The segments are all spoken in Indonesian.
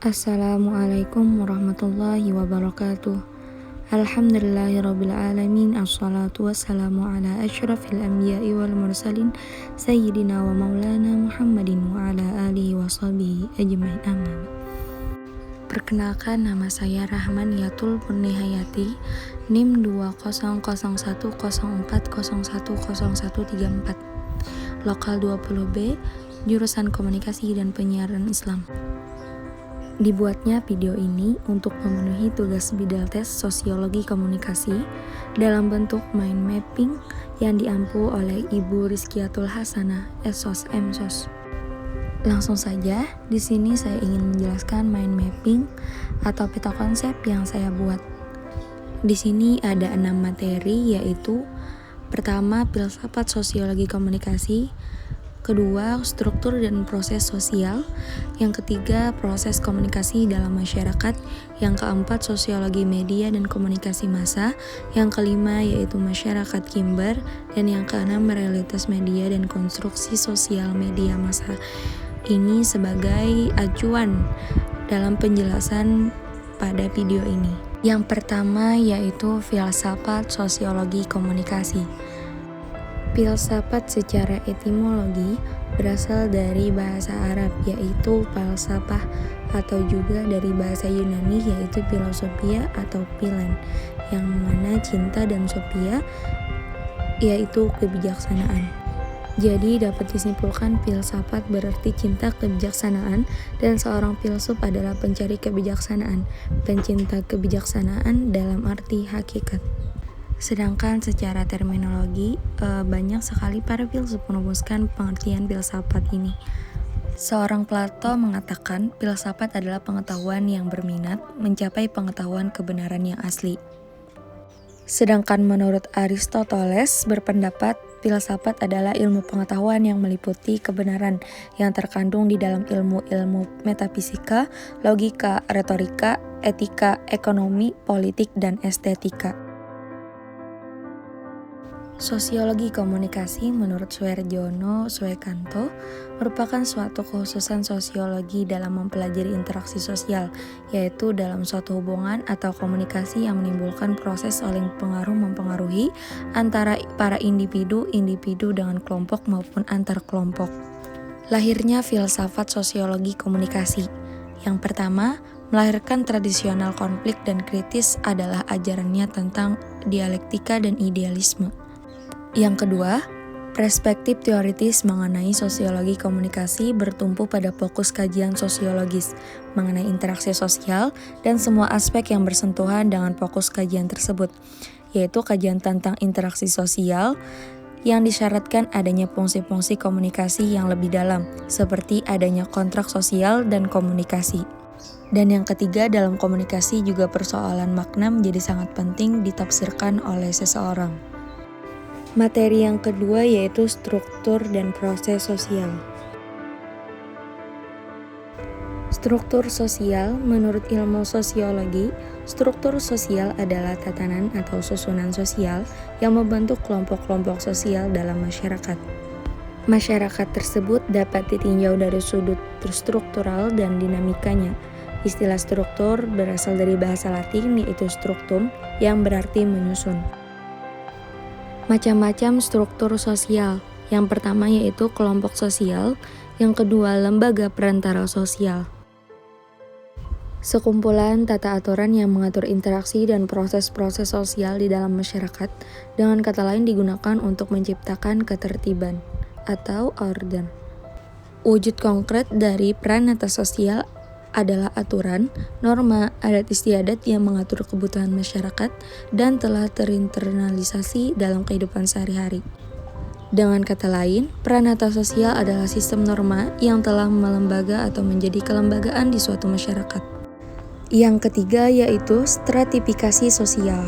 Assalamualaikum warahmatullahi wabarakatuh. Alhamdulillahirabbil alamin. Assalatu wassalamu ala asyrafil anbiya'i wal mursalin sayyidina wa maulana Muhammadin wa ala alihi washabihi ajmain. Amma. Perkenalkan, nama saya Rahman Yatul Purnihayati, NIM 200104010134, lokal 20B, jurusan Komunikasi dan Penyiaran Islam. Dibuatnya video ini untuk memenuhi tugas bidal tes Sosiologi Komunikasi dalam bentuk mind mapping yang diampu oleh Ibu Rizkiatul Hasanah, SOS MSOS. Langsung saja, di sini saya ingin menjelaskan mind mapping atau peta konsep yang saya buat. Di sini ada 6 materi, yaitu pertama, filsafat sosiologi komunikasi, kedua, struktur dan proses sosial, yang ketiga, proses komunikasi dalam masyarakat, yang keempat, sosiologi media dan komunikasi massa, yang kelima yaitu masyarakat kimber, dan yang keenam, realitas media dan konstruksi sosial media massa. Ini sebagai acuan dalam penjelasan pada video ini. Yang pertama yaitu filsafat sosiologi komunikasi. Filsafat secara etimologi berasal dari bahasa Arab, yaitu falsafah, atau juga dari bahasa Yunani, yaitu filosofia atau philan, yang mana cinta dan sophia yaitu kebijaksanaan. Jadi dapat disimpulkan filsafat berarti cinta kebijaksanaan, dan seorang filsuf adalah pencari kebijaksanaan, pencinta kebijaksanaan dalam arti hakikat. Sedangkan secara terminologi, banyak sekali para filsuf merumuskan pengertian filsafat ini. Seorang Plato mengatakan filsafat adalah pengetahuan yang berminat mencapai pengetahuan kebenaran yang asli. Sedangkan menurut Aristoteles berpendapat filsafat adalah ilmu pengetahuan yang meliputi kebenaran yang terkandung di dalam ilmu-ilmu metafisika, logika, retorika, etika, ekonomi, politik, dan estetika. Sosiologi komunikasi menurut Suherjono Suekanto merupakan suatu kekhususan sosiologi dalam mempelajari interaksi sosial, yaitu dalam suatu hubungan atau komunikasi yang menimbulkan proses saling pengaruh-mempengaruhi antara para individu dengan kelompok maupun antar kelompok. Lahirnya filsafat sosiologi komunikasi. Yang pertama, melahirkan tradisional konflik dan kritis adalah ajarannya tentang dialektika dan idealisme. Yang kedua, perspektif teoritis mengenai sosiologi komunikasi bertumpu pada fokus kajian sosiologis mengenai interaksi sosial dan semua aspek yang bersentuhan dengan fokus kajian tersebut, yaitu kajian tentang interaksi sosial yang disyaratkan adanya fungsi-fungsi komunikasi yang lebih dalam, seperti adanya kontrak sosial dan komunikasi. Dan yang ketiga, dalam komunikasi juga persoalan makna menjadi sangat penting ditafsirkan oleh seseorang. Materi yang kedua yaitu struktur dan proses sosial. Struktur sosial menurut ilmu sosiologi, struktur sosial adalah tatanan atau susunan sosial yang membentuk kelompok-kelompok sosial dalam masyarakat. Masyarakat tersebut dapat ditinjau dari sudut struktural dan dinamikanya. Istilah struktur berasal dari bahasa Latin yaitu structum yang berarti menyusun. Macam-macam struktur sosial. Yang pertama yaitu kelompok sosial, yang kedua lembaga perantara sosial. Sekumpulan tata aturan yang mengatur interaksi dan proses-proses sosial di dalam masyarakat, dengan kata lain digunakan untuk menciptakan ketertiban atau order. Wujud konkret dari peranata sosial adalah aturan, norma, adat istiadat yang mengatur kebutuhan masyarakat dan telah terinternalisasi dalam kehidupan sehari-hari. Dengan kata lain, peranata sosial adalah sistem norma yang telah melembaga atau menjadi kelembagaan di suatu masyarakat. Yang ketiga yaitu stratifikasi sosial.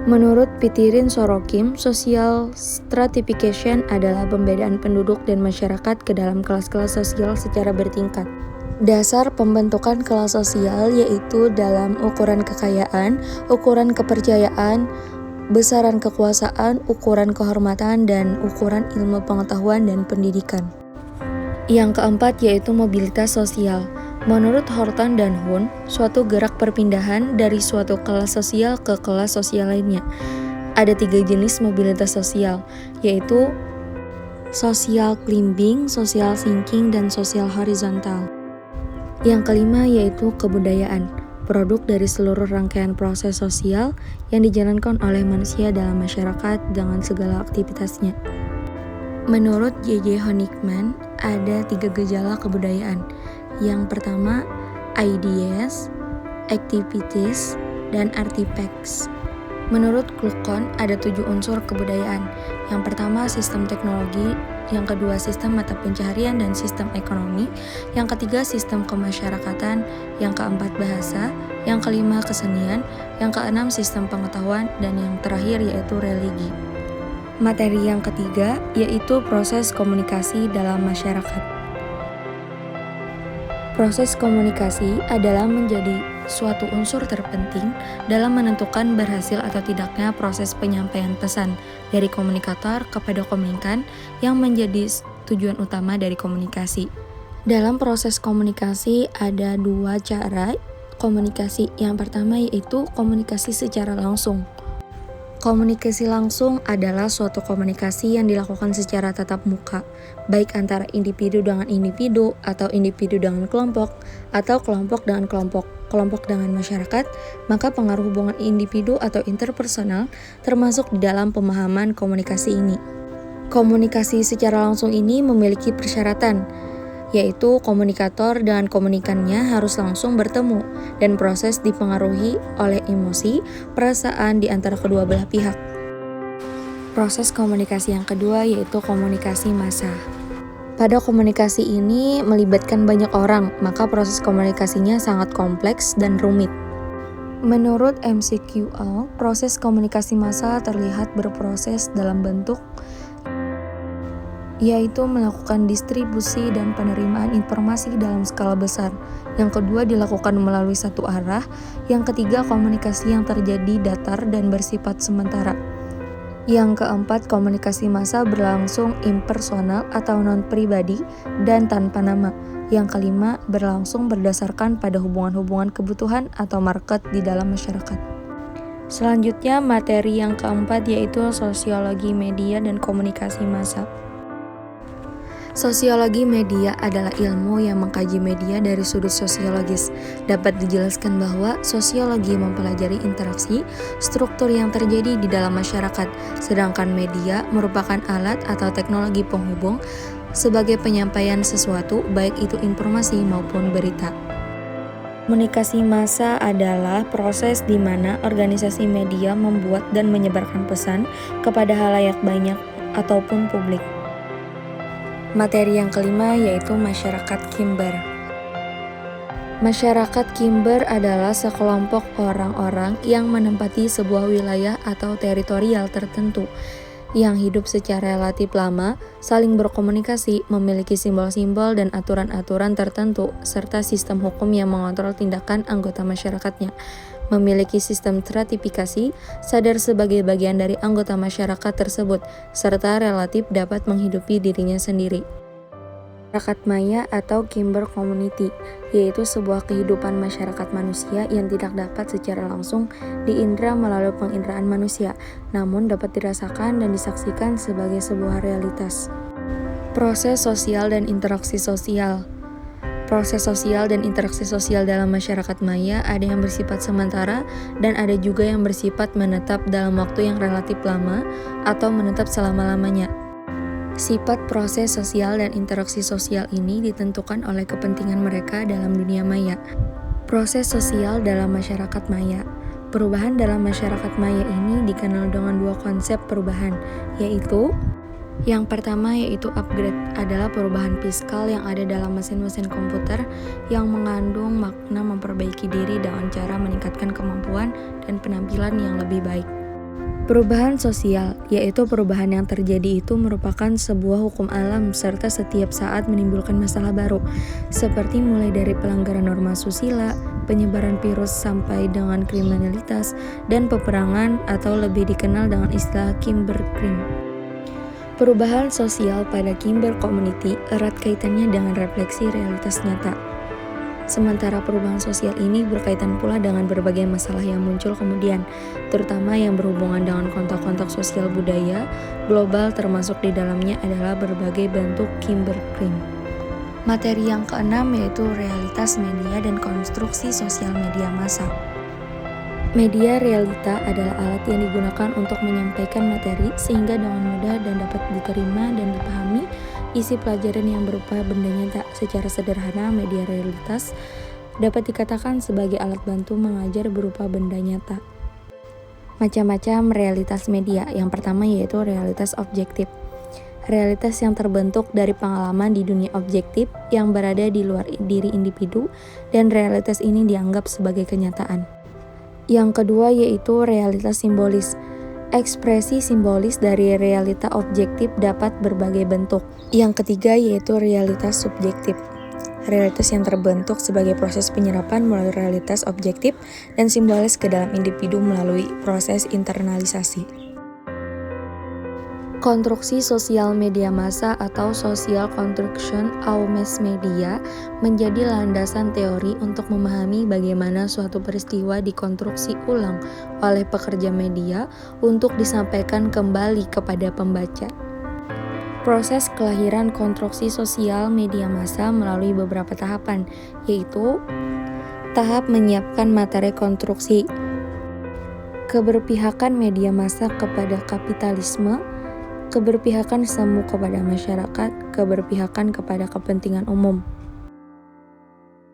Menurut Pitirin Sorokim, social stratification adalah pembedaan penduduk dan masyarakat ke dalam kelas-kelas sosial secara bertingkat. Dasar pembentukan kelas sosial yaitu dalam ukuran kekayaan, ukuran kepercayaan, besaran kekuasaan, ukuran kehormatan, dan ukuran ilmu pengetahuan dan pendidikan. Yang keempat yaitu mobilitas sosial. Menurut Horton dan Hun, suatu gerak perpindahan dari suatu kelas sosial ke kelas sosial lainnya. Ada 3 jenis mobilitas sosial, yaitu social climbing, social sinking, dan social horizontal. Yang kelima yaitu kebudayaan, produk dari seluruh rangkaian proses sosial yang dijalankan oleh manusia dalam masyarakat dengan segala aktivitasnya. Menurut J.J. Honigman, ada 3 gejala kebudayaan. Yang pertama, ideas, activities, dan artifacts. Menurut Kluckhohn, ada 7 unsur kebudayaan. Yang pertama, sistem teknologi. Yang kedua, sistem mata pencaharian dan sistem ekonomi. Yang ketiga, sistem kemasyarakatan. Yang keempat, bahasa. Yang kelima, kesenian. Yang keenam, sistem pengetahuan. Dan yang terakhir yaitu religi. Materi yang ketiga yaitu proses komunikasi dalam masyarakat. Proses komunikasi adalah menjadi suatu unsur terpenting dalam menentukan berhasil atau tidaknya proses penyampaian pesan dari komunikator kepada komunikan yang menjadi tujuan utama dari komunikasi. Dalam proses komunikasi ada 2 cara komunikasi. Yang pertama yaitu komunikasi secara langsung. Komunikasi langsung adalah suatu komunikasi yang dilakukan secara tatap muka, baik antara individu dengan individu, atau individu dengan kelompok, atau kelompok dengan kelompok dengan masyarakat, maka pengaruh hubungan individu atau interpersonal termasuk di dalam pemahaman komunikasi ini. Komunikasi secara langsung ini memiliki persyaratan, yaitu komunikator dan komunikannya harus langsung bertemu dan proses dipengaruhi oleh emosi, perasaan di antara kedua belah pihak. Proses komunikasi yang kedua yaitu komunikasi massa. Pada komunikasi ini melibatkan banyak orang, maka proses komunikasinya sangat kompleks dan rumit. Menurut McCullough, proses komunikasi massa terlihat berproses dalam bentuk yaitu melakukan distribusi dan penerimaan informasi dalam skala besar. Yang kedua dilakukan melalui satu arah. Yang ketiga komunikasi yang terjadi datar dan bersifat sementara. Yang keempat komunikasi massa berlangsung impersonal atau non-pribadi dan tanpa nama. Yang kelima berlangsung berdasarkan pada hubungan-hubungan kebutuhan atau market di dalam masyarakat. Selanjutnya materi yang keempat yaitu sosiologi media dan komunikasi massa. Sosiologi media adalah ilmu yang mengkaji media dari sudut sosiologis. Dapat dijelaskan bahwa sosiologi mempelajari interaksi, struktur yang terjadi di dalam masyarakat, sedangkan media merupakan alat atau teknologi penghubung sebagai penyampaian sesuatu, baik itu informasi maupun berita. Komunikasi massa adalah proses di mana organisasi media membuat dan menyebarkan pesan kepada halayak banyak ataupun publik. Materi yang kelima yaitu masyarakat Kimber. Masyarakat Kimber adalah sekelompok orang-orang yang menempati sebuah wilayah atau teritorial tertentu yang hidup secara relatif lama, saling berkomunikasi, memiliki simbol-simbol dan aturan-aturan tertentu, serta sistem hukum yang mengontrol tindakan anggota masyarakatnya. Memiliki sistem stratifikasi, sadar sebagai bagian dari anggota masyarakat tersebut, serta relatif dapat menghidupi dirinya sendiri. Masyarakat Maya atau Kimber Community, yaitu sebuah kehidupan masyarakat manusia yang tidak dapat secara langsung diindra melalui penginderaan manusia, namun dapat dirasakan dan disaksikan sebagai sebuah realitas. Proses sosial dan interaksi sosial. Proses sosial dan interaksi sosial dalam masyarakat Maya ada yang bersifat sementara dan ada juga yang bersifat menetap dalam waktu yang relatif lama atau menetap selama-lamanya. Sifat proses sosial dan interaksi sosial ini ditentukan oleh kepentingan mereka dalam dunia maya. Proses sosial dalam masyarakat Maya. Perubahan dalam masyarakat Maya ini dikenal dengan 2 konsep perubahan, yaitu yang pertama yaitu upgrade adalah perubahan fiskal yang ada dalam mesin-mesin komputer yang mengandung makna memperbaiki diri dengan cara meningkatkan kemampuan dan penampilan yang lebih baik. Perubahan sosial, yaitu perubahan yang terjadi itu merupakan sebuah hukum alam serta setiap saat menimbulkan masalah baru, seperti mulai dari pelanggaran norma susila, penyebaran virus sampai dengan kriminalitas, dan peperangan atau lebih dikenal dengan istilah Kimbercrime. Perubahan sosial pada Kimber Community erat kaitannya dengan refleksi realitas nyata. Sementara perubahan sosial ini berkaitan pula dengan berbagai masalah yang muncul kemudian, terutama yang berhubungan dengan kontak-kontak sosial budaya global, termasuk di dalamnya adalah berbagai bentuk cybercrime. Materi yang keenam yaitu realitas media dan konstruksi sosial media massa. Media realita adalah alat yang digunakan untuk menyampaikan materi sehingga dengan mudah dan dapat diterima dan dipahami isi pelajaran yang berupa benda nyata. Secara sederhana, media realitas dapat dikatakan sebagai alat bantu mengajar berupa benda nyata. Macam-macam realitas media. Yang pertama yaitu realitas objektif. Realitas yang terbentuk dari pengalaman di dunia objektif yang berada di luar diri individu, dan realitas ini dianggap sebagai kenyataan. Yang kedua yaitu realitas simbolis. Ekspresi simbolis dari realita objektif dapat berbagai bentuk. Yang ketiga yaitu realitas subjektif. Realitas yang terbentuk sebagai proses penyerapan melalui realitas objektif dan simbolis ke dalam individu melalui proses internalisasi. Konstruksi sosial media massa atau social construction au mass media menjadi landasan teori untuk memahami bagaimana suatu peristiwa dikonstruksi ulang oleh pekerja media untuk disampaikan kembali kepada pembaca. Proses kelahiran konstruksi sosial media massa melalui beberapa tahapan, yaitu tahap menyiapkan materi konstruksi, keberpihakan media massa kepada kapitalisme, keberpihakan semu kepada masyarakat, keberpihakan kepada kepentingan umum.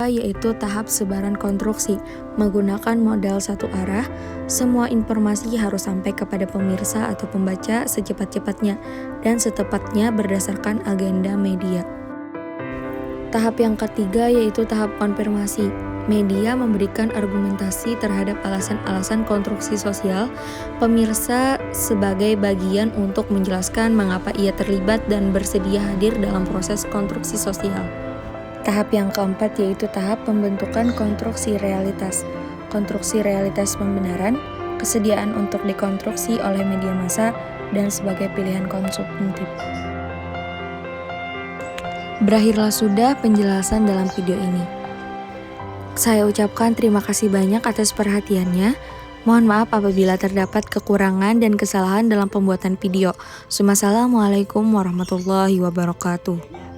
Yaitu tahap sebaran konstruksi, menggunakan modal satu arah, semua informasi harus sampai kepada pemirsa atau pembaca secepat-cepatnya dan setepatnya berdasarkan agenda media. Tahap yang ketiga yaitu tahap konfirmasi. Media memberikan argumentasi terhadap alasan-alasan konstruksi sosial pemirsa sebagai bagian untuk menjelaskan mengapa ia terlibat dan bersedia hadir dalam proses konstruksi sosial. Tahap yang keempat yaitu tahap pembentukan konstruksi realitas. Konstruksi realitas pembenaran, kesediaan untuk dikonstruksi oleh media massa, dan sebagai pilihan konsumtif. Berakhirlah sudah penjelasan dalam video ini. Saya ucapkan terima kasih banyak atas perhatiannya. Mohon maaf apabila terdapat kekurangan dan kesalahan dalam pembuatan video. Wassalamualaikum warahmatullahi wabarakatuh.